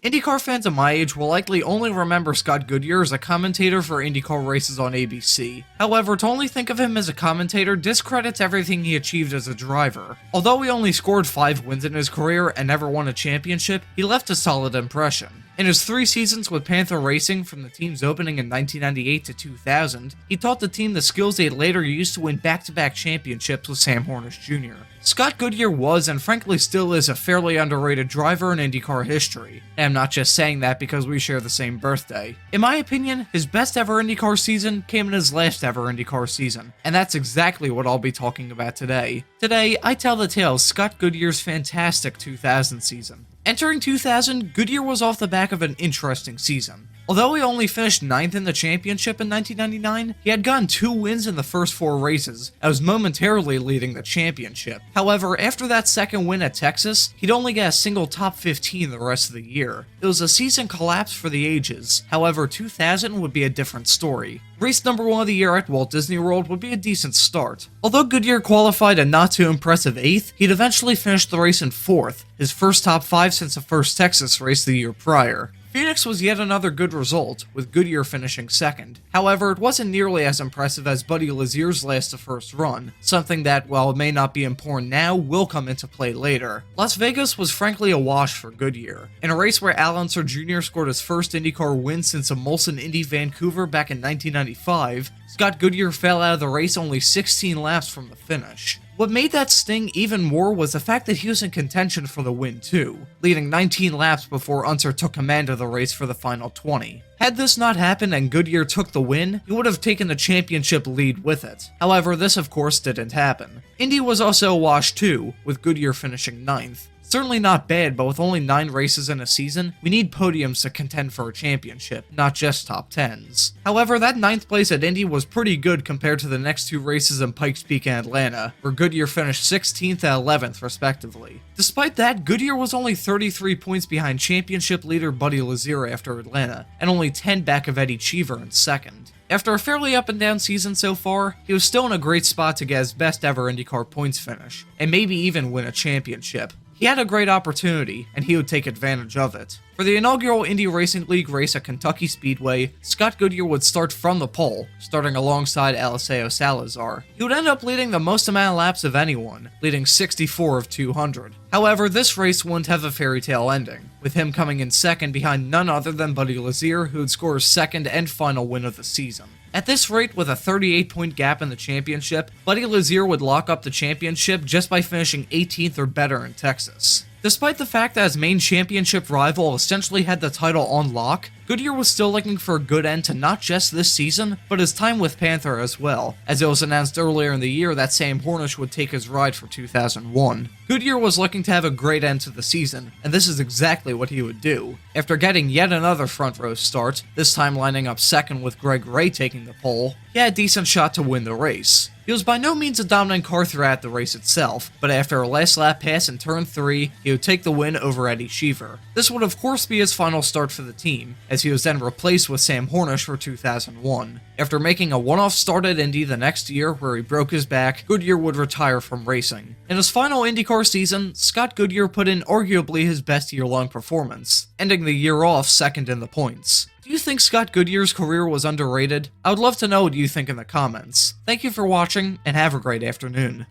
IndyCar fans of my age will likely only remember Scott Goodyear as a commentator for IndyCar races on ABC. However, to only think of him as a commentator discredits everything he achieved as a driver. Although he only scored 5 wins in his career and never won a championship, he left a solid impression. In his 3 seasons with Panther Racing from the team's opening in 1998 to 2000, he taught the team the skills they'd later used to win back-to-back championships with Sam Hornish Jr. Scott Goodyear was, and frankly still is, a fairly underrated driver in IndyCar history. And I'm not just saying that because we share the same birthday. In my opinion, his best ever IndyCar season came in his last ever IndyCar season, and that's exactly what I'll be talking about today. Today, I tell the tale of Scott Goodyear's fantastic 2000 season. Entering 2000, Goodyear was off the back of an interesting season. Although he only finished 9th in the championship in 1999, he had gotten 2 wins in the first 4 races, and was momentarily leading the championship. However, after that second win at Texas, he'd only get a single top 15 the rest of the year. It was a season collapse for the ages. However, 2000 would be a different story. Race number 1 of the year at Walt Disney World would be a decent start. Although Goodyear qualified a not too impressive 8th, he'd eventually finish the race in 4th, his first top 5 since the first Texas race the year prior. Phoenix was yet another good result, with Goodyear finishing 2nd. However, it wasn't nearly as impressive as Buddy Lazier's last to first run, something that, while it may not be important now, will come into play later. Las Vegas was frankly a wash for Goodyear. In a race where Al Unser Jr. scored his first IndyCar win since a Molson Indy Vancouver back in 1995, Scott Goodyear fell out of the race only 16 laps from the finish. What made that sting even more was the fact that he was in contention for the win too, leading 19 laps before Unser took command of the race for the final 20. Had this not happened and Goodyear took the win, he would have taken the championship lead with it. However, this of course didn't happen. Indy was also a wash too, with Goodyear finishing 9th. Certainly not bad, but with only 9 races in a season, we need podiums to contend for a championship, not just top 10s. However, that 9th place at Indy was pretty good compared to the next 2 races in Pikes Peak and Atlanta, where Goodyear finished 16th and 11th respectively. Despite that, Goodyear was only 33 points behind championship leader Buddy Lazier after Atlanta, and only 10 back of Eddie Cheever in 2nd. After a fairly up and down season so far, he was still in a great spot to get his best ever IndyCar points finish, and maybe even win a championship. He had a great opportunity, and he would take advantage of it. For the inaugural Indy Racing League race at Kentucky Speedway, Scott Goodyear would start from the pole, starting alongside Eliseo Salazar. He would end up leading the most amount of laps of anyone, leading 64 of 200. However, this race wouldn't have a fairy tale ending, with him coming in 2nd behind none other than Buddy Lazier, who would score his 2nd and final win of the season. At this rate, with a 38-point gap in the championship, Buddy Lazier would lock up the championship just by finishing 18th or better in Texas. Despite the fact that his main championship rival essentially had the title on lock, Goodyear was still looking for a good end to not just this season, but his time with Panther as well, as it was announced earlier in the year that Sam Hornish would take his ride for 2001. Goodyear was looking to have a great end to the season, and this is exactly what he would do. After getting yet another front row start, this time lining up 2nd with Greg Ray taking the pole, he had a decent shot to win the race. He was by no means a dominant car throughout the race itself, but after a last lap pass in turn 3, he would take the win over Eddie Cheever. This would of course be his final start for the team, as he was then replaced with Sam Hornish for 2001. After making a one-off start at Indy the next year where he broke his back, Goodyear would retire from racing. In his final IndyCar season, Scott Goodyear put in arguably his best year-long performance, ending the year off 2nd in the points. Do you think Scott Goodyear's career was underrated? I would love to know what you think in the comments. Thank you for watching, and have a great afternoon.